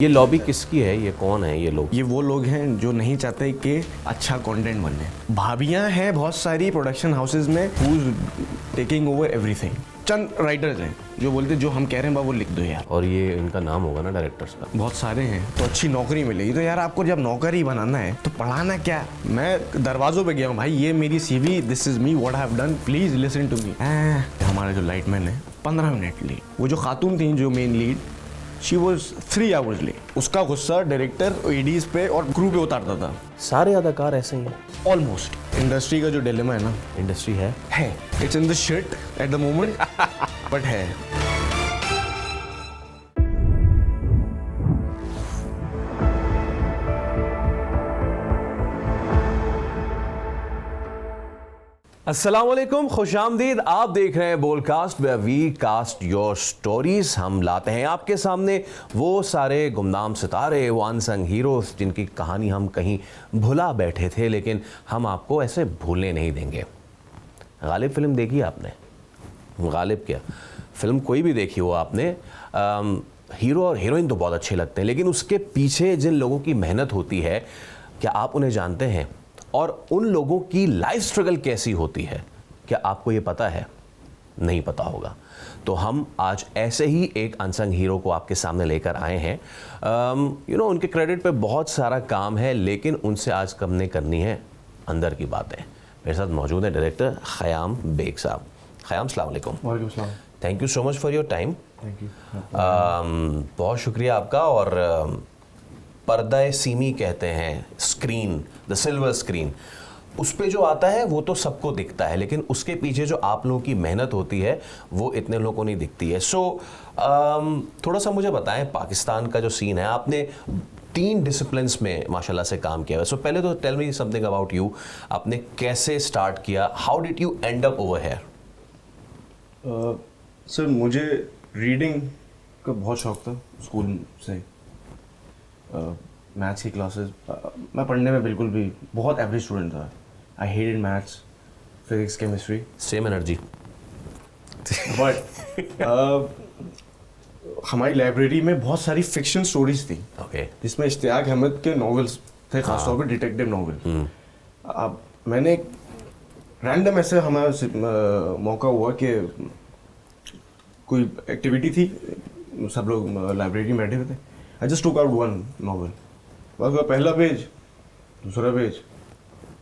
ये लॉबी किसकी है? ये कौन है ये लोग? ये वो लोग हैं जो नहीं चाहते कि अच्छा कंटेंट बने। भाभियां हैं बहुत सारी प्रोडक्शन हाउसेज में who taking over everything. Chand writers हैं जो बोलते जो हम कह रहे हैं वो लिख दो यार। और ये इनका नाम होगा ना डायरेक्टर्स का? बहुत सारे हैं तो अच्छी नौकरी मिलेगी। तो यार आपको जब नौकरी बनाना है तो पढ़ाना क्या। मैं दरवाजों पे गया हूँ, भाई ये मेरी CV, this is me, what I have done, please listen to me. हमारा जो लाइटमैन है 15 मिनट लेट। वो जो खातून थी जो main lead, she was 3 hours late. उसका गुस्सा डायरेक्टर, एडीज पे और क्रू पे उतारता था। सारे अदाकार ऐसे ही हैं ऑलमोस्ट। इंडस्ट्री का जो डिलेमा है ना, इंडस्ट्री है it's in the shit at the moment but है। अस्सलामुअलैकुम, खुशामदीद। आप देख रहे हैं Bolcast, we we cast your stories. हम लाते हैं आपके सामने वो सारे गुमनाम सितारे, वो अनसंग हीरोज जिनकी कहानी हम कहीं भुला बैठे थे, लेकिन हम आपको ऐसे भूलने नहीं देंगे। गालिब फिल्म देखी आपने? गालिब क्या फिल्म कोई भी देखी हो आपने, हीरो और हीरोइन तो बहुत अच्छे लगते हैं, लेकिन उसके पीछे जिन लोगों की मेहनत होती है, क्या आप उन्हें जानते हैं? और उन लोगों की लाइफ स्ट्रगल कैसी होती है, क्या आपको ये पता है? नहीं पता होगा। तो हम आज ऐसे ही एक अनसंग हीरो को आपके सामने लेकर आए हैं। उनके क्रेडिट पे बहुत सारा काम है, लेकिन उनसे आज हमने करनी है अंदर की बातें। मेरे साथ मौजूद है डायरेक्टर ख़याम बेग साहब। ख़याम, अस्सलाम वालेकुम। वालेकुम सलाम। Thank you so much for your time. Thank you. बहुत शुक्रिया आपका। और पर्दा सीमी कहते हैं स्क्रीन, द सिल्वर स्क्रीन, उस पे जो आता है वो तो सबको दिखता है, लेकिन उसके पीछे जो आप लोगों की मेहनत होती है वो इतने लोगों को नहीं दिखती है। सो थोड़ा सा मुझे बताएं, पाकिस्तान का जो सीन है, आपने 3 डिसिप्लिन्स में माशाल्लाह से काम किया है। सो पहले तो tell me something about you. आपने कैसे स्टार्ट किया? How did you end up over here? Sir मुझे रीडिंग का बहुत शौक था स्कूल से। मैथ्स की क्लासेस, मैं पढ़ने में बिल्कुल भी बहुत एवरेज स्टूडेंट था। I hated maths, physics, chemistry. Same energy. But हमारी लाइब्रेरी में बहुत सारी फिक्शन स्टोरीज थी, ओके, जिसमें इश्तियाक अहमद के नॉवेल्स थे, खासतौर पर डिटेक्टिव नॉवेल। अब मैंने रैंडम ऐसे हमारा मौका हुआ कि कोई एक्टिविटी थी, सब लोग लाइब्रेरी में बैठे हुए थे। I just took out one novel, बस वो पहला पेज, दूसरा पेज,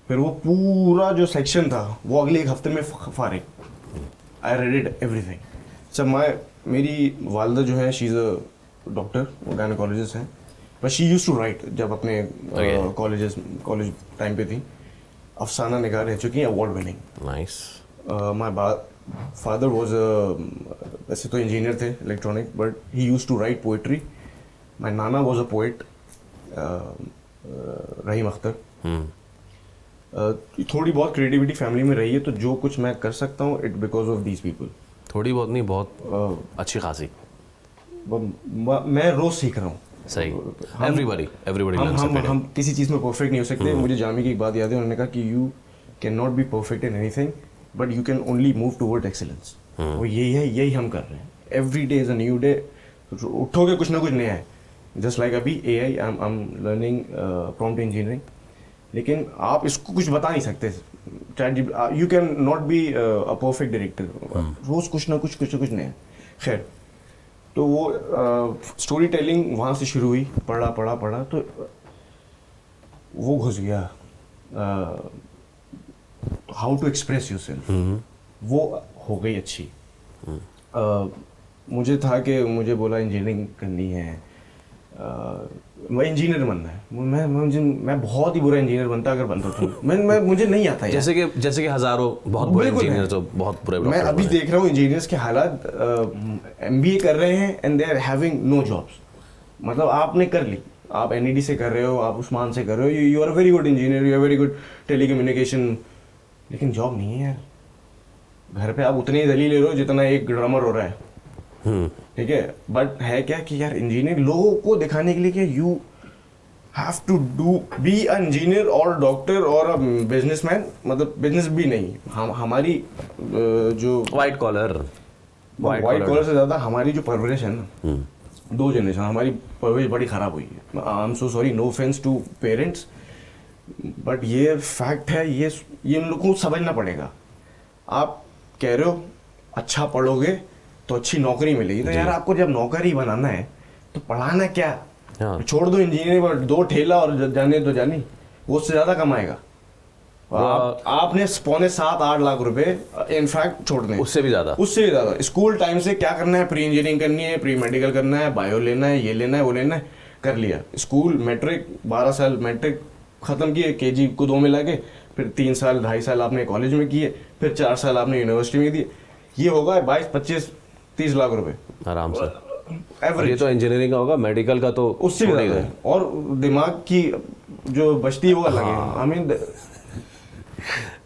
फिर वो पूरा जो सेक्शन था वो अगले 1 हफ्ते में फारिग। I read it everything. सब मेरी वालदा जो है, शी इज़ अ डॉक्टर, वो गायनेकोलॉजिस्ट हैं, but she used to write जब अपने कॉलेज टाइम पे थी। अफसाना निगार रह चुकी हैं, award winning. Nice. My father was वैसे तो इंजीनियर थे electronic, but he used to write poetry. My नाना was a poet, Rahim Akhtar. थोड़ी बहुत क्रिएटिविटी फैमिली में रही है, तो जो कुछ मैं कर सकता हूँ it because of these people. थोड़ी बहुत नहीं, बहुत अच्छी खासी। मैं रोज सीख रहा हूँ। सही। एवरीबॉडी हम किसी चीज़ में परफेक्ट नहीं हो सकते। मुझे जामी की एक बात याद है, उन्होंने कहा कि you can not be perfect in anything, but you can only move toward excellence. वो यही है, यही हम कर रहे हैं। Every day is a new day. उठोगे कुछ ना कुछ नया है। जस्ट लाइक अभी AI, I am learning prompt engineering, लेकिन आप इसको कुछ बता नहीं सकते। You can not be a perfect director. रोज कुछ ना कुछ नया। खैर, तो वो स्टोरी टेलिंग वहाँ से शुरू हुई। पढ़ा तो वो घुस गया। हाउ टू एक्सप्रेस योरसेल्फ, वो हो गई अच्छी। मुझे था कि मुझे बोला इंजीनियरिंग करनी है, मैं इंजीनियर बनना है। मैं बहुत ही बुरा इंजीनियर बनता अगर बनता तो। मुझे नहीं आता जैसे कि हजारों बहुत बुरे इंजीनियर, तो बहुत बुरे। मैं अभी देख रहा हूँ इंजीनियर्स के हालात, MBA कर रहे हैं and they are having no jobs. मतलब आपने कर ली, आप NED से कर रहे हो, आप उस्मान से कर रहे हो, you are a very good engineer, you are very good telecommunication, लेकिन जॉब नहीं है यार। घर पे आप उतनी ही दलील ले रहे हो जितना एक ड्रामर हो रहा है, ठीक है। बट है क्या कि यार इंजीनियर लोगों को दिखाने के लिए कि you have to do be a engineer और डॉक्टर और अ बिजनेसमैन, मतलब बिजनेस भी नहीं, हमारी जो वाइट कॉलर से ज़्यादा हमारी जो परवरिश है ना, दो जनरेशन हमारी परवरिश बड़ी ख़राब हुई है। I am so sorry, no offence to parents, but ये फैक्ट है, ये इन लोगों को समझना पड़ेगा। आप कह रहे हो अच्छा पढ़ोगे तो अच्छी नौकरी मिलेगी, तो यार आपको जब नौकरी बनाना है तो पढ़ाना क्या, हाँ। छोड़ दो इंजीनियरिंग, दो ठेला और जाने तो जानी, वो उससे ज़्यादा कमाएगा। आपने 7.5-8 लाख रुपए इनफैक्ट छोड़ दें, उससे भी ज़्यादा स्कूल टाइम से क्या करना है, प्री इंजीनियरिंग करनी है, प्री मेडिकल करना है, बायो लेना है, ये लेना है, वो लेना है, कर लिया। स्कूल मैट्रिक 12 साल मैट्रिक ख़त्म किए, केजी को 2 मिला के, फिर 3 साल 2.5 साल आपने कॉलेज में किए, फिर 4 साल आपने यूनिवर्सिटी में दिए, ये होगा 22-25-30 लाख रुपए आराम से। एवरेज। ये तो इंजीनियरिंग का होगा, मेडिकल का तो उससे भी ज़्यादा है, और दिमाग की जो बचती है वो अलग है। I mean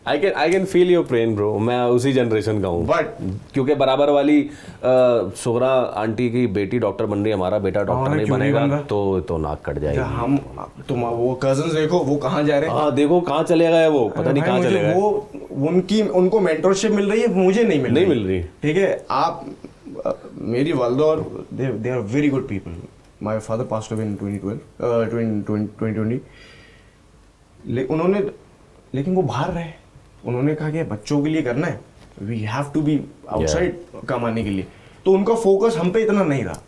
I can feel your pain bro, मैं उसी जनरेशन का हूँ। बट क्योंकि बराबर वाली सुगरा आंटी की बेटी डॉक्टर बन रही है, हमारा बेटा डॉक्टर नहीं क्यों नहीं बनेगा बन रहा? तो नाक कट जाएगी। हम तुम वो कजन्स देखो वो कहाँ जा रहे हैं। हाँ देखो कहाँ चले गए वो, पता नहीं भाई, कहाँ मुझे चले गए। वो उनको मेंटरशिप मिल रही है, मुझे नहीं मिल रही। ठीक है, आप मेरी वालदा और they are very good people. My father passed away in 2020। लेकिन वो बाहर रहे, उन्होंने कहा कि बच्चों के लिए करना है, we have to be outside कमाने के लिए, तो उनका फोकस हम पे इतना नहीं रहा।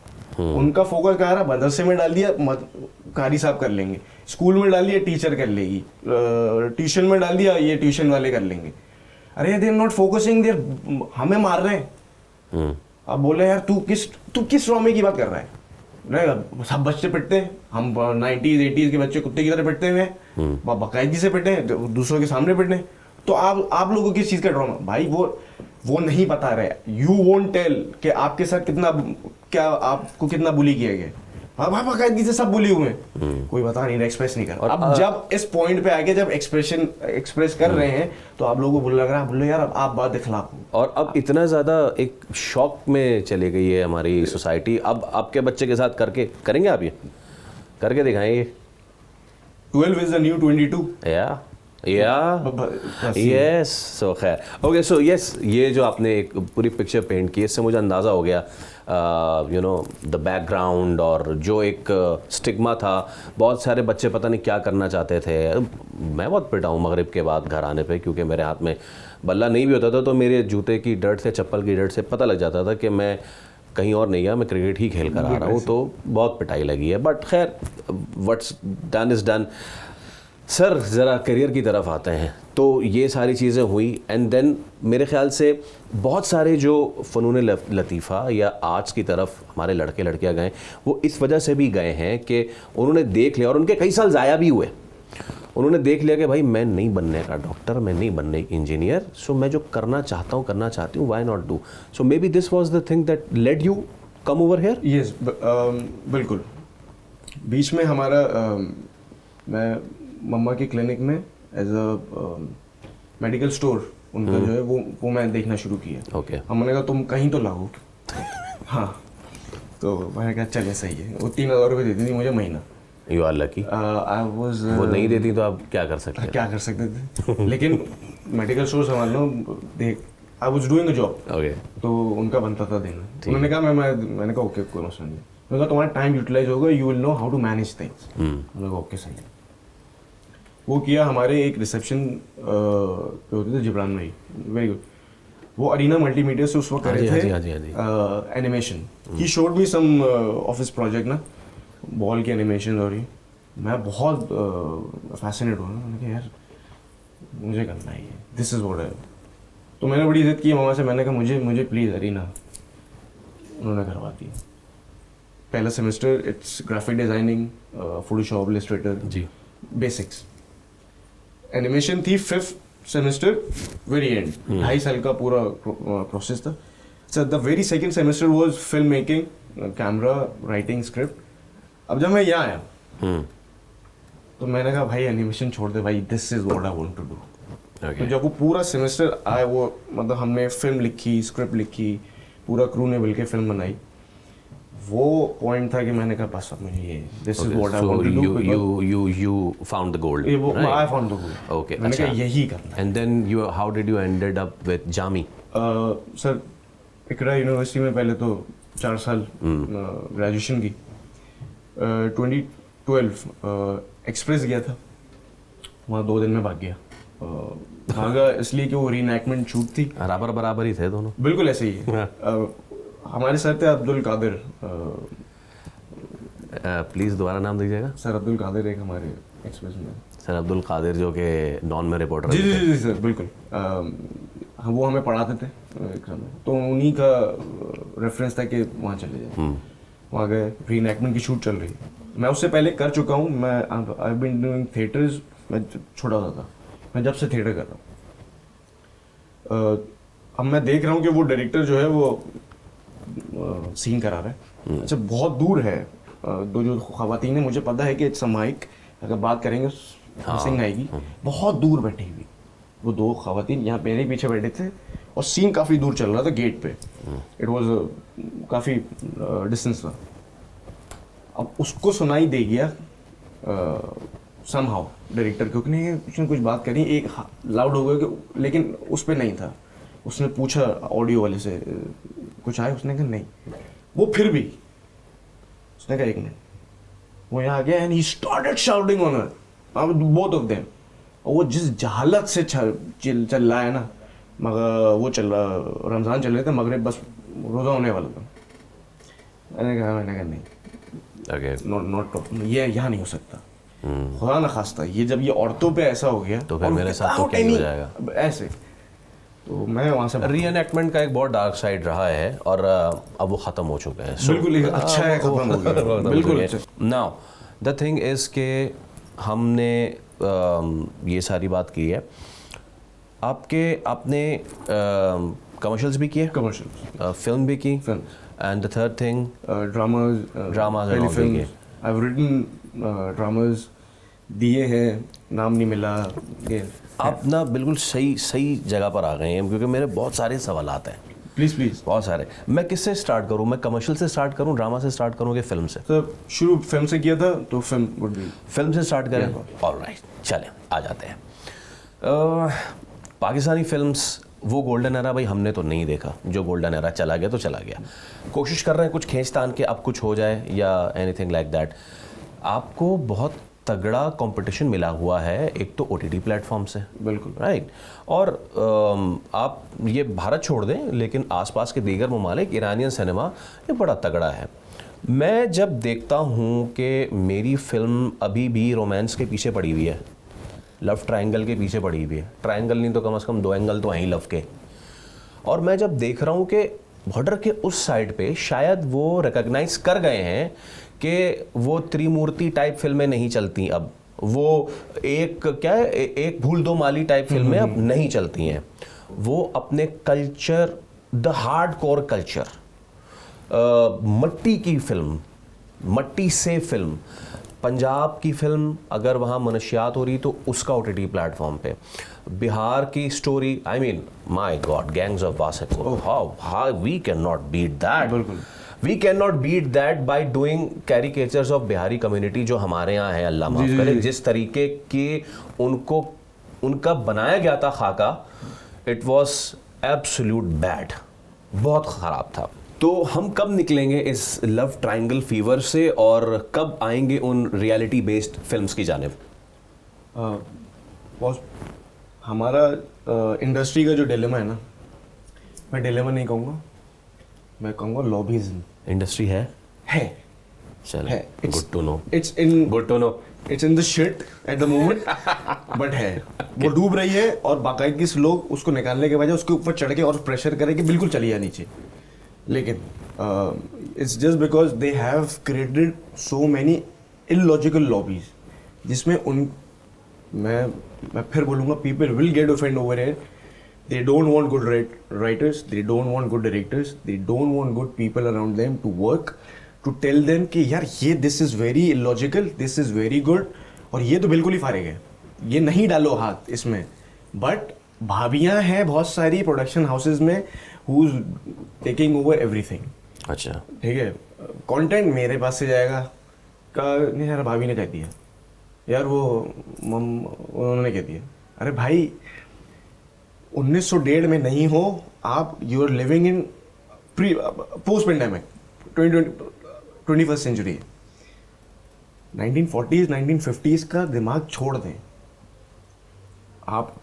उनका फोकस क्या रहा, मदरसे में डाल दिया कारी साहब कर लेंगे, स्कूल में डाल दिया टीचर कर लेगी, ट्यूशन में डाल दिया ये ट्यूशन वाले कर लेंगे। अरे दे आर नॉट फोकसिंग, देर हमें मार रहे हैं। अब बोले यार तू किस ट्रॉमे की बात कर रहा है? नहीं, सब बच्चे पिटते हैं, हम 90s 80s के बच्चे कुत्ते की तरह पिटते हुए हैं, बाकायदगी से पिटे हैं, दूसरों के सामने पिटने। तो आप लोगों को किस चीज का ड्रामा भाई, वो नहीं बता रहे। यू वोंट टेल कि आपके साथ आपको कितना बुली किया गया। भाई बाकायदगी से सब बुली हुए हैं, कोई बता नहीं रहा, एक्सप्रेस नहीं कर रहा। अब जब इस पॉइंट पे आके जब एक्सप्रेस कर रहे हैं तो आप लोगों को बुरा लग रहा है, बोलो यार आप बात खिलाफ हो। और अब इतना ज़्यादा एक शॉक में चली गई है हमारी सोसाइटी। अब आपके बच्चे के साथ करेंगे आप ये करके दिखाएंगे। 12 is the new 22। Yes so खैर ओके सो यस, ये जो आपने एक पूरी पिक्चर पेंट की, इससे मुझे अंदाज़ा हो गया यू नो द बैकग्राउंड, और जो एक स्टिग्मा था। बहुत सारे बच्चे पता नहीं क्या करना चाहते थे। मैं बहुत पिटा हूँ मगरिब के बाद घर आने पे, क्योंकि मेरे हाथ में बल्ला नहीं भी होता था तो मेरे जूते की डर्ट से, चप्पल की डर्ट से पता लग जाता था कि मैं कहीं और नहीं गया, मैं क्रिकेट ही खेल कर आ रहा हूँ। तो बहुत पिटाई लगी है, बट खैर what's done is done. Sir ज़रा करियर की तरफ आते हैं। तो ये सारी चीज़ें हुई एंड देन मेरे ख्याल से बहुत सारे जो फ़नून लतीफ़ा या आर्ट्स की तरफ हमारे लड़के लड़कियां गए, वो इस वजह से भी गए हैं कि उन्होंने देख लिया, और उनके कई साल ज़ाया भी हुए। उन्होंने देख लिया कि भाई मैं नहीं बनने का डॉक्टर, मैं नहीं बनने की इंजीनियर, सो मैं जो करना चाहती हूँ why not do. So maybe this was the thing that led you come over here. Yes बिल्कुल। बीच में हमारा मैं मम्मा की क्लिनिक में एज अ मेडिकल स्टोर उनका जो है वो मैं देखना शुरू किया। ओके। हमने कहा तुम कहीं तो लागो। हाँ, तो मैंने कहा चले सही है। वो 3,000 रुपये देती थी मुझे महीना। You are lucky. I was वो नहीं देती तो आप क्या कर सकते थे लेकिन मेडिकल स्टोर संभालना, देख I was doing a job. Okay. तो उनका बनता था देना। उन्होंने कहा मैंने कहा ओके कोई मसला नहीं। मैंने कहा तुम्हारा टाइम यूटिलाइज होगा, you will know how to manage things. मैंने कहा ओके सही है। वो किया। हमारे एक रिसेप्शन पे होते थे जिब्रान में ही, वेरी गुड। वो अरीना मल्टीमीडिया से उस वक्त कर रहे थे animation. He showed me some office project ना, बॉल की एनिमेशन। और ये मैं बहुत फैसिनेट हुआ ना, मैंने कहा यार मुझे करना है ये, दिस इज व्हाट है। तो मैंने बड़ी इज्जत की मामा से, मैंने कहा मुझे प्लीज़ अरीना। उन्होंने करवा दी। पहला semester it's graphic designing, Photoshop, Illustrator जी, बेसिक्स। एनिमेशन थी 5th सेमेस्टर वेरी एंड, 2.5 साल का पूरा प्रोसेस था। So the very second semester was film making, camera, writing, script. अब जब मैं यहाँ आया तो मैंने कहा भाई एनिमेशन छोड़ दे भाई, this is what I want to do. तो जब वो पूरा सेमेस्टर आया, वो मतलब हमने फिल्म लिखी, स्क्रिप्ट लिखी, पूरा क्रू ने मिलकर फिल्म बनाई। वो पॉइंट था कि मैंने कहा बस अब मुझे ये this is what I want to do. you found the gold. I found the gold. Okay, मैंने अच्छा। कहा यही करना है। And then how did you ended up with Jami? Sir Iqra university में पहले तो 4 साल ग्रेजुएशन की। 2012 एक्सप्रेस गया था, वहाँ 2 दिन में भाग गया। भागा इसलिए कि वो रीएनैक्टमेंट शूट थी। बराबर बराबर ही थे दोनों। बिल्कुल ऐसे ही है। हमारे सर थे अब्दुल कादिर, प्लीज़ दोबारा नाम दीजिएगा। सर अब्दुल कादिर एक हमारे एक्सप्रेस में। सर अब्दुल कादिर जो कि डॉन में रिपोर्टर जी थे। जी जी सर बिल्कुल। वो हमें पढ़ाते थे एक समय, तो उन्हीं का रेफरेंस था कि वहाँ चले जाए। वहाँ गए, रीएनैक्टमेंट की शूट चल रही है। मैं उससे पहले कर चुका हूँ, मैं आई बीन डूइंग थिएटर्स। मैं छोटा होता था, मैं जब से थिएटर कर रहा हूँ। अब मैं देख रहा हूँ कि वो डायरेक्टर जो है वो सीन करा रहा है। अच्छा बहुत दूर है, दो जो खवातीन है, मुझे पता है कि इट्स अ माइक, अगर बात करेंगे सिंग आएगी। बहुत दूर बैठी हुई वो 2 खवातीन यहाँ मेरे पीछे बैठे थे, और सीन काफ़ी दूर चल रहा था गेट पे। इट वाज काफ़ी डिस्टेंस था। अब उसको सुनाई दे गया समहाउ डायरेक्टर, क्योंकि नहीं उसने कुछ बात करी, एक लाउड हो गया कि, लेकिन उस पर नहीं था। उसने पूछा ऑडियो वाले से कुछ आए, उसने कहा नहीं। वो फिर भी उसने कहा 1 मिनट। वो यहाँ आ गया and he started shouting on her, both of them. और वो जिस हालत से चल रहा है ना, मगर वो चल रहा, रमज़ान चल रहे थे, मगरिब बस रोज़ा होने वाला था। मैंने कहा नहीं, नॉट ये यहाँ नहीं हो सकता। खुदा ना खास्ता ये जब ये औरतों पे ऐसा हो गया तो फिर मेरे साथ तो क्या ही हो जाएगा ऐसे। तो मैं वहाँ से रीएनैक्टमेंट का एक बहुत डार्क साइड रहा है, और अब वो ख़त्म हो चुका है। बिल्कुल अच्छा है, खत्म हो गया बिल्कुल। नाउ द थिंग इज़ के हमने ये सारी बात की है, आपने कमर्शियल्स भी किए, कमर्शियल फिल्म भी की, and the third thing dramas telefilms. I have written dramas, दिए हैं, नाम नहीं मिला। आप ना बिल्कुल सही जगह पर आ गए हैं, क्योंकि मेरे बहुत सारे सवालात हैं। प्लीज़ बहुत सारे। मैं किससे स्टार्ट करूं? मैं कमर्शियल से स्टार्ट करूं, ड्रामा से स्टार्ट करूं कि फिल्म से? तो शुरू फिल्म से किया था, तो फिल्म वुड बी। फिल्म से स्टार्ट करें? ऑलराइट, चलें आ जाते हैं। पाकिस्तानी फिल्म्स, वो गोल्डन एरा भाई हमने तो नहीं देखा। जो गोल्डन एरा चला गया तो चला गया। कोशिश कर रहे हैं कुछ खींच तान के अब कुछ हो जाए या एनीथिंग लाइक दैट। आपको बहुत तगड़ा कंपटीशन मिला हुआ है, एक तो OTT प्लेटफॉर्म से, बिल्कुल राइट। और आप ये भारत छोड़ दें, लेकिन आसपास के दीगर ममालिक, ईरानियन सिनेमा ये बड़ा तगड़ा है। मैं जब देखता हूँ कि मेरी फिल्म अभी भी रोमांस के पीछे पड़ी हुई है, लव ट्रायंगल के पीछे पड़ी हुई है, ट्रायंगल नहीं तो कम से कम 2 एंगल तो हैं लव के, और मैं जब देख रहा हूँ कि बॉर्डर के उस साइड पे शायद वो रिकॉग्नाइज कर गए हैं कि वो त्रिमूर्ति टाइप फिल्में नहीं चलती अब, वो एक क्या है, एक भूल दो माली टाइप फिल्में अब नहीं चलती हैं। वो अपने culture, the hard core culture, मट्टी की फिल्म, मट्टी से फिल्म, पंजाब की फिल्म अगर वहाँ मनशियात हो रही तो उसका OTT प्लेटफॉर्म पे, बिहार की story, I mean my God, gangs of Wasseypur, how we can not beat that. बिल्कुल, we can not beat that by doing caricatures of Bihari community जो हमारे यहाँ है, अल्लाह माफ करे। जिस तरीके के उनका बनाया गया था खाका, इट वॉज एब्सोल्यूट बैड, बहुत ख़राब था। तो हम कब निकलेंगे इस लव ट्रायंगल फीवर से, और कब आएंगे उन रियलिटी बेस्ड फिल्म्स की जानिब? हमारा इंडस्ट्री का जो डिलेमा है ना, मैं डिलेमा नहीं कहूँगा, मैं कहूँगा लॉबीज़म। इंडस्ट्री है चलो, good to know, it's in good to know, it's in the shit at the moment, but है वो डूब रही है, और बाकायदगी से लोग उसको निकालने के बजाय उसके ऊपर चढ़ के और प्रेशर करें कि बिल्कुल चली जा नीचे। लेकिन it's just because they have created so many illogical lobbies, जिसमें मैं फिर बोलूँगा, people will get offend over it. They don't want good writers, they don't want good directors, they don't want good people around them to work, to tell them कि यार ये this is very illogical, this is very good, और ये तो बिल्कुल ही फारिग है, ये नहीं डालो हाथ इसमें। बट भाभियाँ हैं बहुत सारी प्रोडक्शन हाउसेज में who's taking over everything। अच्छा ठीक है, कंटेंट मेरे पास से जाएगा का नहीं, यार भाभी ने कह दिया, यार वो उन्होंने कह दिया। अरे भाई 1901 में नहीं हो आप, you are living in post pandemic, 21st century है, 1940s 1950s का दिमाग छोड़ दें आप।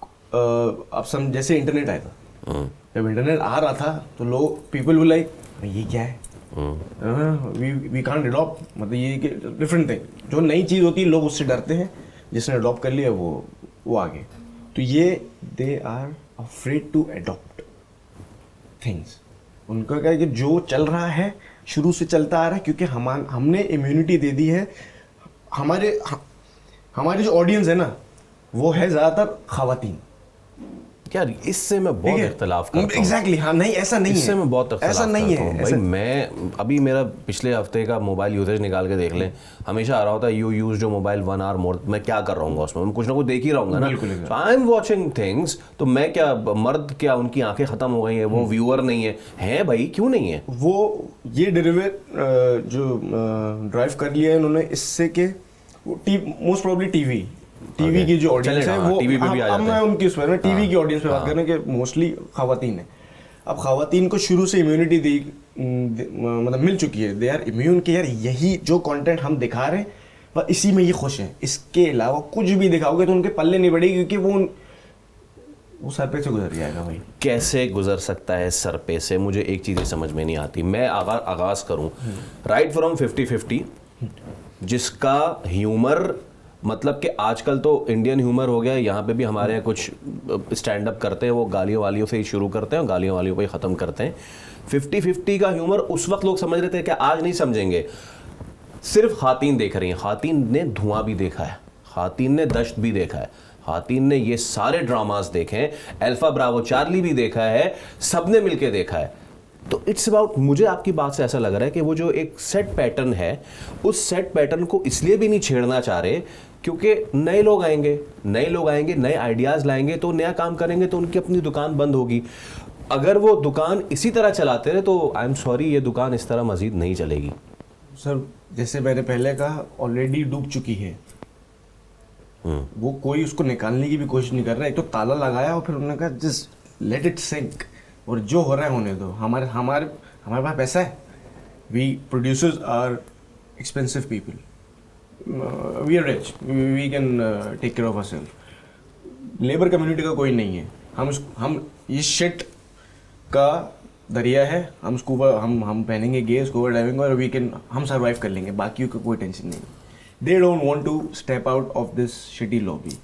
सम जैसे इंटरनेट आया था, जब इंटरनेट आ रहा था तो लोग पीपल वो लाइक ये क्या है, वी कांट अडॉप्ट, मतलब ये डिफरेंट थिंग। जो नई चीज़ होती है लोग उससे डरते हैं, जिसने अडॉप्ट कर लिया वो आगे। तो ये they are afraid to adopt things. उनका क्या है कि जो चल रहा है शुरू से चलता आ रहा है, क्योंकि हमने इम्यूनिटी दे दी है। हमारे जो ऑडियंस है ना वो है ज़्यादातर ख़वातीन। यार इससे मैं बहुत इख्तलाफ करता हूँ। एग्जैक्टली, हाँ, नहीं ऐसा नहीं है, इससे मैं बहुत इख्तलाफ ऐसा नहीं करता हूँ है भाई। मैं अभी मेरा पिछले हफ्ते का मोबाइल यूसेज निकाल के देख लें, हमेशा आ रहा होता है यू यूज जो मोबाइल 1 hour मोर। मैं क्या कर रहा हूँ उसमें, मैं कुछ ना कुछ देख ही रहूँगा ना। आई एम वॉचिंग थिंग्स, तो मैं क्या मर्द, क्या उनकी आंखें खत्म हो गई हैं, वो व्यूअर नहीं है भाई, क्यों नहीं है? वो ये डेरिवेट जो ड्राइव कर लिया है उन्होंने इससे के मोस्ट प्रोबेबली टीवी की जो ऑडियंस है वो टीवी पे भी आ जाते हैं। मैं उनकी उस पर टीवी की ऑडियंस पे बात कर रहे हैं कि मोस्टली खवातीन है। अब खवातीन को शुरू से इम्यूनिटी मतलब मिल चुकी है, दे आर इम्यून कि यार यही जो कंटेंट हम दिखा रहे हैं वह इसी में ये खुश है, इसके अलावा कुछ भी दिखाओगे तो उनके पल्ले नहीं बढ़ेगी, क्योंकि वो सर पे से गुजर जाएगा भाई। कैसे गुजर सकता है सर पे से? मुझे एक चीज़ समझ में नहीं आती। मैं आगाज़ करूं राइट फ्रॉम 50-50, जिसका ह्यूमर मतलब कि आजकल तो इंडियन ह्यूमर हो गया, यहाँ पे भी हमारे यहाँ कुछ स्टैंड अप करते हैं, वो गालियों वालियों से ही शुरू करते हैं और गालियों वालियों पे ही ख़त्म करते हैं। 50-50 का ह्यूमर उस वक्त लोग समझ रहे थे कि आज नहीं समझेंगे। सिर्फ खातीन देख रही हैं, खातीन ने धुआं भी देखा है, खातीन ने दश्त भी देखा है, खातीन ने ये सारे ड्रामास देखे हैं, अल्फा ब्रावो चार्ली भी देखा है, सबने मिलके देखा है। तो इट्स अबाउट, मुझे आपकी बात से ऐसा लग रहा है कि वो जो एक सेट पैटर्न है, उस सेट पैटर्न को इसलिए भी नहीं छेड़ना चाह रहे क्योंकि नए लोग आएंगे, नए आइडियाज़ लाएंगे, तो नया काम करेंगे तो उनकी अपनी दुकान बंद होगी। अगर वो दुकान इसी तरह चलाते रहे तो आई एम सॉरी, ये दुकान इस तरह मजीद नहीं चलेगी। सर जैसे मैंने पहले कहा, ऑलरेडी डूब चुकी है, वो कोई उसको निकालने की भी कोशिश नहीं कर रहा है। एक तो ताला लगाया और फिर उन्होंने कहा जस्ट लेट इट सिंक, और जो हो रहा है होने दो। हमारे पास पैसा है, we producers are expensive people, we are rich, we can take care of ourself. Labour community का कोई नहीं है, हम ये शिट का दरिया है, हम स्कूबा हम पहनेंगे गे स्कूबा डाइविंग और हम सर्वाइव कर लेंगे, बाकियों का कोई टेंशन नहीं। They don't want to step out of this shitty lobby,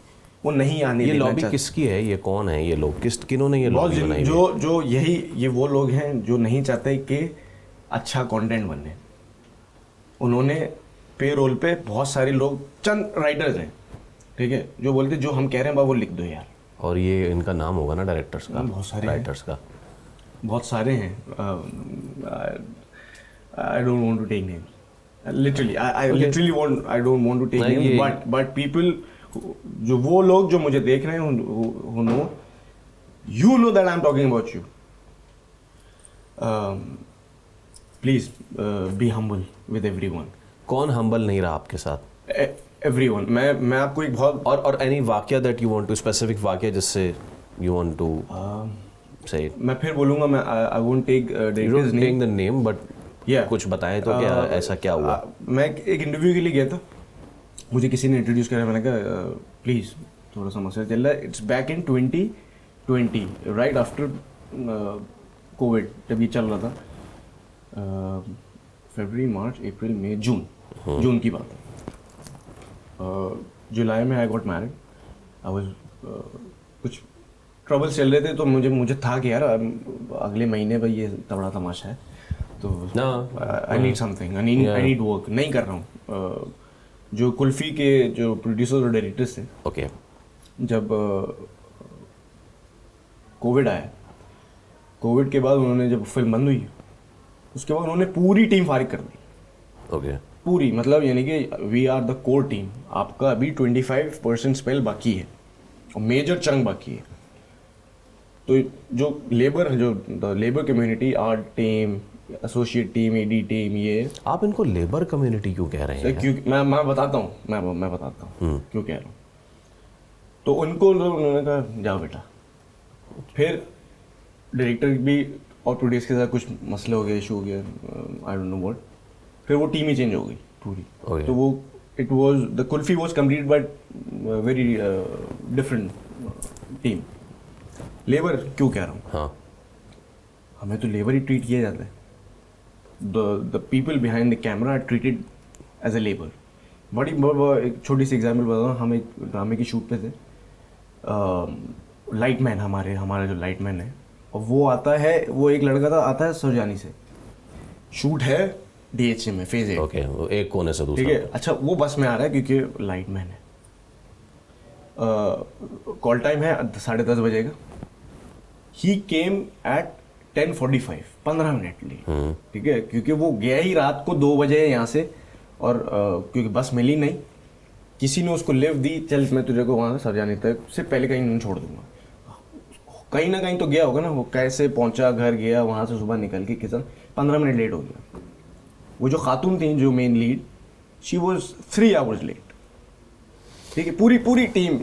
वो नहीं आने। ये लॉबी किसकी है? ये कौन है ये लोग? किन्होंने ये लॉबी बनाई? जो ये वो लोग हैं जो नहीं चाहते कि अच्छा कंटेंट बने। उन्होंने पे रोल पे बहुत सारे लोग, चंद राइटर्स हैं, ठीक है, जो बोलते जो हम कह रहे हैं वो लिख दो यार। और ये इनका नाम होगा ना डायरेक्टर्स का? बहुत सारे राइटर्स का बहुत सारे हैं। I don't want to take names, literally I don't want to take names, but people, जो वो लोग जो मुझे देख रहे हैं, who know, you know that I'm talking about you. Please be humble with everyone. कौन हम्बल नहीं रहा आपके साथ? Everyone. मैं आपको एक बहुत और any वाक्य that you want to, specific वाक्य जिससे you want to say it. मैं फिर बोलूँगा, मैं I won't take You don't take the name, but yeah. कुछ बताएं तो क्या ऐसा क्या हुआ? मैं एक इंटरव्यू के लिए गया था, मुझे किसी ने इंट्रोड्यूस करा, मैंने कहा प्लीज़ थोड़ा सा मसला चल रहा है। It's back in 2020, right after Covid, जब ये चल रहा था, फरवरी, मार्च, अप्रैल, मई, जून की बात है। जुलाई में I got married, I was कुछ ट्रबल चल रहे थे, तो मुझे था कि यार अगले महीने भाई ये तगड़ा तमाशा है, तो I need something, I need work. नहीं कर रहा हूँ। जो कुल्फी के जो प्रोड्यूसर्स और डायरेक्टर्स थे, ओके, जब कोविड आया, कोविड के बाद उन्होंने, जब फिल्म बंद हुई, उसके बाद उन्होंने पूरी टीम फारिग कर दी। ओके, पूरी, मतलब यानी कि we are the core team, आपका अभी 25% स्पेल बाकी है और मेजर चंक बाकी है। तो जो labour community, art team, associate team, AD team, ये आप इनको लेबर कम्युनिटी क्यों कह रहे हैं? क्योंकि मैं बताता हूँ, मैं बताता हूँ क्यों कह रहा हूँ। तो उन्होंने कहा जाओ बेटा। फिर डायरेक्टर भी और प्रोड्यूस के साथ कुछ मसले हो गए, इशू हो गया, आई डोंट नो व्हाट। फिर वो टीम ही चेंज हो गई पूरी। Okay. तो वो it was the kulfi was complete but very different team. Labour क्यों कह रहा हूँ, हाँ हमें तो लेबर ही ट्रीट किया जाता है। The people behind the camera are treated as a labour. एक छोटी सी एग्जाम्पल बताऊँ, हम एक ड्रामे की शूट पे थे, लाइटमैन हमारा जो लाइटमैन है, और वो आता है, वो एक लड़का था आता है सुरजानी से, शूट है DHA में फेज 8। ओके, वो एक कोने से ठीक दूसरा। है, अच्छा वो बस में आ रहा है क्योंकि लाइटमैन है, कॉल टाइम है 10:30 बजे का। ही केम एट 10:45, 15 मिनट लेट। ठीक है, क्योंकि वो गया ही रात को 2 बजे यहाँ से, और क्योंकि बस मिली नहीं, किसी ने उसको लिफ्ट दी, चल मैं तुझे को वहाँ सरजानी तक से पहले कहीं नहीं छोड़ दूंगा। कहीं ना कहीं तो गया होगा ना, वो कैसे पहुंचा, घर गया, वहाँ से सुबह निकल के किचन, 15 मिनट लेट हो गया। वो जो खातून थी जो main lead, she was 3 hours late. ठीक है, पूरी टीम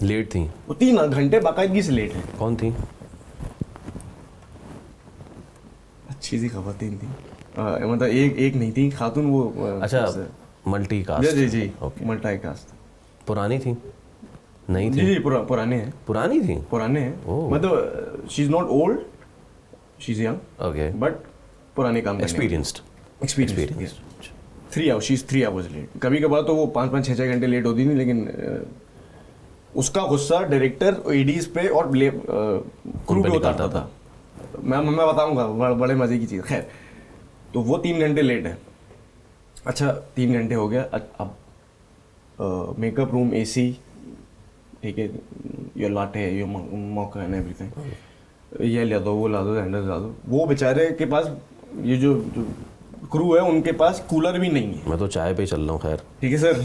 लेट थी? वो 3 घंटे बाकायदगी से लेट है। कौन थी? अच्छी सी खवातीन थी, मतलब एक नहीं थी खातून, वो अच्छा, मल्टी कास्ट? जी ओके। Multi cast. पुरानी थी? नहीं थी? जी पुराने हैं। पुरानी थी? पुराने हैं, ओह। मतलब she is not old, she is young, okay, but पुराने काम करने experienced. 3 hours, she is 3 hours late. कभी कभार तो वो 5-5, 6-6 घंटे लेट होती थी, लेकिन उसका गुस्सा डायरेक्टर, एडीज पे और क्रू पे उतारता था। मैं बताऊंगा, बड़े मजे की चीज़। खैर, तो वो 3 घंटे लेट है। अच्छा 3 घंटे हो गया, अब मेकअप रूम AC, ठीक है, ये लाटे, ये मौका एंड एवरीथिंग, ये ला दो, वो ला दो, हैंडल ला दो। वो बेचारे के पास, ये जो क्रू है उनके पास कूलर भी नहीं है। मैं तो चाय पे चल रहा हूँ। खैर ठीक है सर,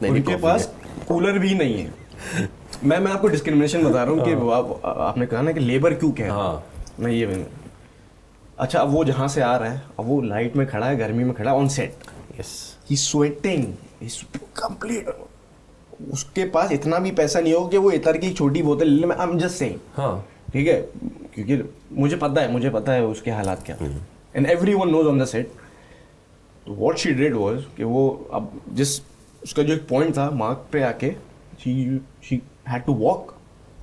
उनके कॉफी पास कूलर भी नहीं है। मैं आपको डिस्क्रिमिनेशन बता रहा हूँ कि आपने कहा ना कि लेबर क्यों कह रहा है, मैं ये अच्छा, अब वो जहाँ से आ रहा है, अब वो लाइट में खड़ा है, गर्मी में खड़ा है, on set, yes, he sweating, he complete. उसके पास इतना भी पैसा नहीं हो कि वो इतर की छोटी बोतल ले ले। मैं आई एम जस्ट सेइंग, हाँ, ठीक है, क्योंकि मुझे पता है उसके हालात क्या, and everyone knows on the set. तो व्हाट शी डिड वाज कि वो अब जिस उसका जो एक पॉइंट था मार्क पे आके, शी हैड टू वॉक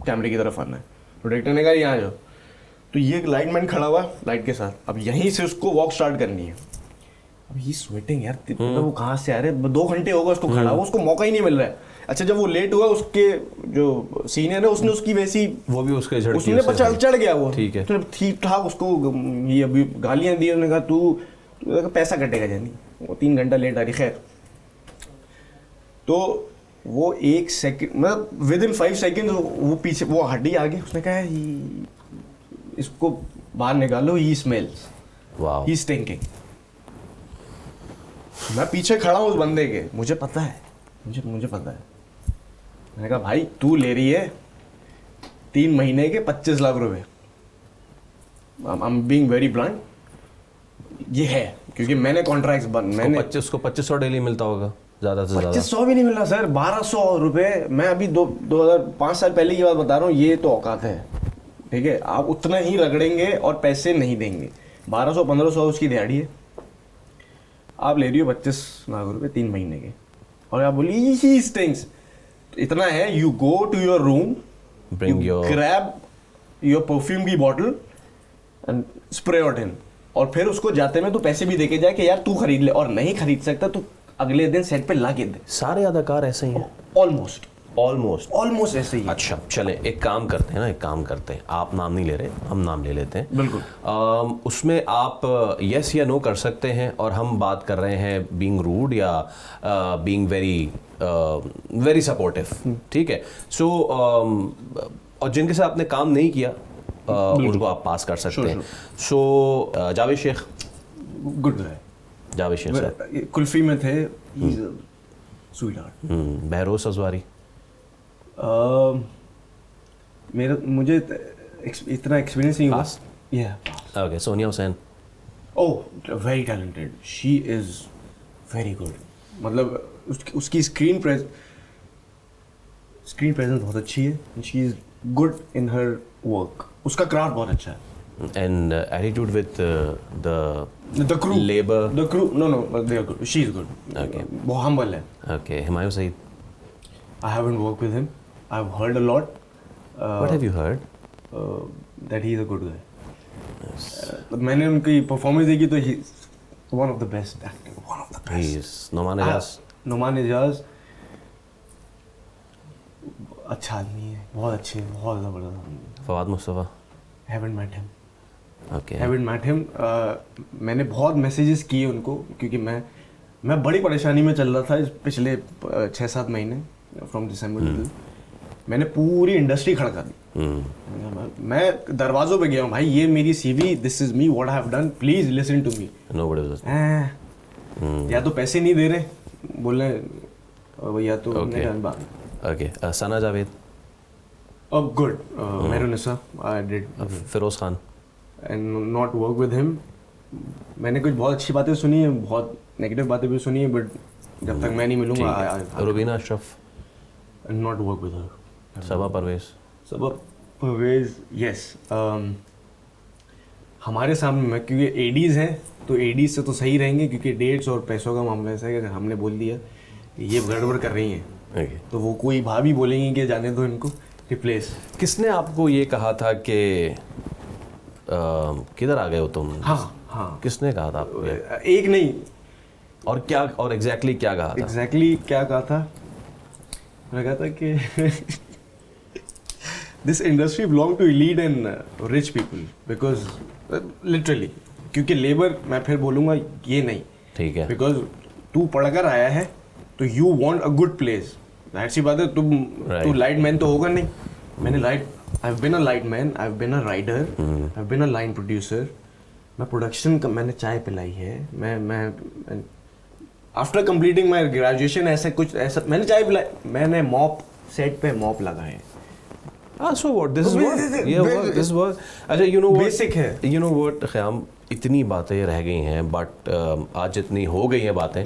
कैमरे की तरफ आना है। प्रोडक्टर ने कहा यहाँ जाओ, तो ये लाइटमैन खड़ा हुआ लाइट के साथ, अब यहीं से उसको वॉक स्टार्ट करनी है। अब ये स्वेटिंग यार, मतलब वो कहाँ से आ रहे, 2 घंटे होगा उसको खड़ा हुआ, उसको मौका ही नहीं मिल रहा है। अच्छा, जब वो लेट हुआ, उसके जो सीनियर है उसने उसकी वैसी, वो भी उसके झड़की, उसने पर चढ़ गया वो, ठीक है, ठीक ठाक उसको ये अभी गालियां दी। उसने कहा तू पैसा कटेगा जानी, वो 3 घंटा लेट आ रही। खैर, तो वो 1 सेकंड, मतलब विद इन 5 सेकंड वो पीछे, वो हड्डी आ गई। उसने कहा इसको बाहर निकालो, ही स्मेल्स, वाह, ही स्टिंकिंग। मैं पीछे खड़ा हूँ उस बंदे के, मुझे पता है, मुझे पता है। मैंने कहा भाई तू ले रही है 3 महीने के 25 लाख रुपए, I am being very blunt, ये है क्योंकि मैंने कॉन्ट्रैक्ट्स मैंने 2500 डेली मिलता होगा, ज्यादा से ज्यादा 2500 भी नहीं मिल रहा सर, 1200 रुपए। मैं अभी 2005 साल पहले की बात बता रहा हूँ, ये तो औकात है। ठीक है, आप उतना ही रगड़ेंगे और पैसे नहीं देंगे। 1200-1500 उसकी दिहाड़ी है, आप ले रही हो 25 लाख रुपए 3 महीने के, और आप बोली ही स्टिंग्स। इतना है, you go to your room, bring your, grab your perfume की bottle and spray out in, और फिर उसको जाते में तो पैसे भी देके जाए कि यार तू खरीद ले, और नहीं खरीद सकता तो अगले दिन सेट पे ला के दे। सारे अदाकार ऐसे ही हैं, ऑलमोस्ट ऐसे ही। अच्छा चले, एक काम करते हैं, आप नाम नहीं ले रहे, हम नाम ले लेते हैं। बिल्कुल। उसमें आप यस या नो कर सकते हैं, और हम बात कर रहे हैं बीइंग रूड या बीइंग वेरी सपोर्टिव, ठीक है। सो और जिनके साथ आपने काम नहीं किया उनको आप पास कर सकते हैं। So Javed Shaikh, good guy, Javed Shaikh sir Kulfi में थे, स्वीट हार्ट। बहरोज अजवारी, मुझे इतना एक्सपीरियंस नहीं हुआ। Okay, Sonia Hussain, oh very talented, she is very good, मतलब उसकी स्क्रीन प्रेजेंस बहुत अच्छी है, she is good in her work, उसका क्राफ्ट बहुत अच्छा है। And attitude with the crew. labor. The crew, no, they are good. She is good. Okay. बहुत humble है. Okay, Humayun Saeed. I haven't worked with him. I've heard a lot. What have you heard? That he is a good guy. मैंने उनकी performance देखी तो he is one of the best actor. One of the best. He is Noman Ejaz. Noman Ejaz अच्छा आदमी है, बहुत अच्छे, बहुत ज़बरदस्त आदमी. Fawad Mustafa. Haven't met him. Okay. Haven't met him. मैंने बहुत मैसेजेस किए उनको क्योंकि मैं बड़ी परेशानी में चल रहा था इस पिछले 6-7 महीने फ्रॉम दिसंबर. मैंने पूरी इंडस्ट्री खड़का दी. मैं दरवाजों पे गया हूँ, भाई ये मेरी CV, this is me, what I have done, please listen to me. Nobody was listening. या तो पैसे नहीं दे रहे, बोल रहे या तो Okay. Sana Javed. Good. Mehrunnisa I did. Feroz Khan. And not work with him. मैंने कुछ बहुत अच्छी बातें सुनी है, बहुत नेगेटिव बातें भी सुनी है, बट जब तक मैं नहीं मिलूंगा Rubina Ashraf. Not work with her. Sabah Parvez. सबब परवेज, यस. हमारे सामने में क्योंकि एडीज हैं तो एडीज से तो सही रहेंगे क्योंकि डेट्स और पैसों का मामला ऐसा है कि अगर हमने बोल दिया ये गड़बड़ कर रही हैं Okay. तो वो कोई भाभी बोलेंगे कि जाने दो इनको, रिप्लेस. किसने आपको ये कहा था कि किधर आ गए हो तुम? हाँ. किसने कहा था आपको ये? एक नहीं, और क्या, और एग्जैक्टली क्या कहा था? एग्जैक्टली क्या कहा था? मैं कहा था कि this industry belong to elite and rich people because literally, क्योंकि लेबर, मैं फिर बोलूँगा ये नहीं, ठीक है. बिकॉज तू पढ़कर आया है तो you want a good place. जाहिर सी बात है, तू लाइट मैन तो होगा नहीं. मैंने light, I have been a light man, I have been a writer, I have been a line producer. मैं प्रोडक्शन का, मैंने चाय पिलाई है. मैं आफ्टर कंप्लीटिंग माई ग्रेजुएशन ऐसा कुछ ऐसा मैंने चाय पिलाई. मैंने मॉप सेट पे मॉप लगाए. So what? This is what? Yeah, what? This was. अच्छा, you know what? Basic है. You know what? ख़याम, इतनी बातें रह गई हैं, बट आज जितनी हो गई हैं बातें,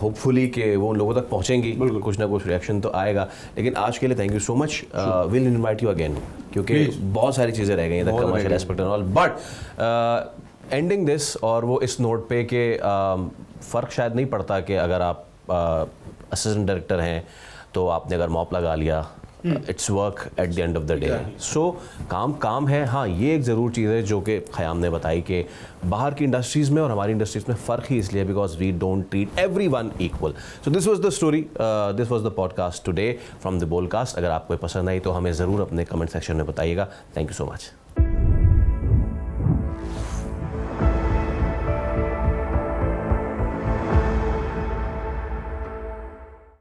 होपफुली कि वो उन लोगों तक पहुँचेंगी, कुछ ना कुछ रिएक्शन तो आएगा. लेकिन आज के लिए thank you so much. Will invite you again क्योंकि बहुत सारी चीज़ें रह गई हैं, the commercial aspect and all. But ending this, और वो इस नोट पे कि फ़र्क शायद नहीं पड़ता कि अगर आप असिस्टेंट डायरेक्टर हैं तो आपने अगर मॉप लगा लिया, it's work at the end of the day. So काम है. हाँ, ये एक ज़रूर चीज़ है जो कि ख़याम ने बताई कि बाहर की इंडस्ट्रीज़ में और हमारी इंडस्ट्रीज़ में फ़र्क ही इसलिए because we don't treat every one equal. So this was the story, this was the podcast today from the Bolcast. अगर आपको पसंद आई तो हमें ज़रूर अपने कमेंट सेक्शन में बताइएगा. Thank you so much.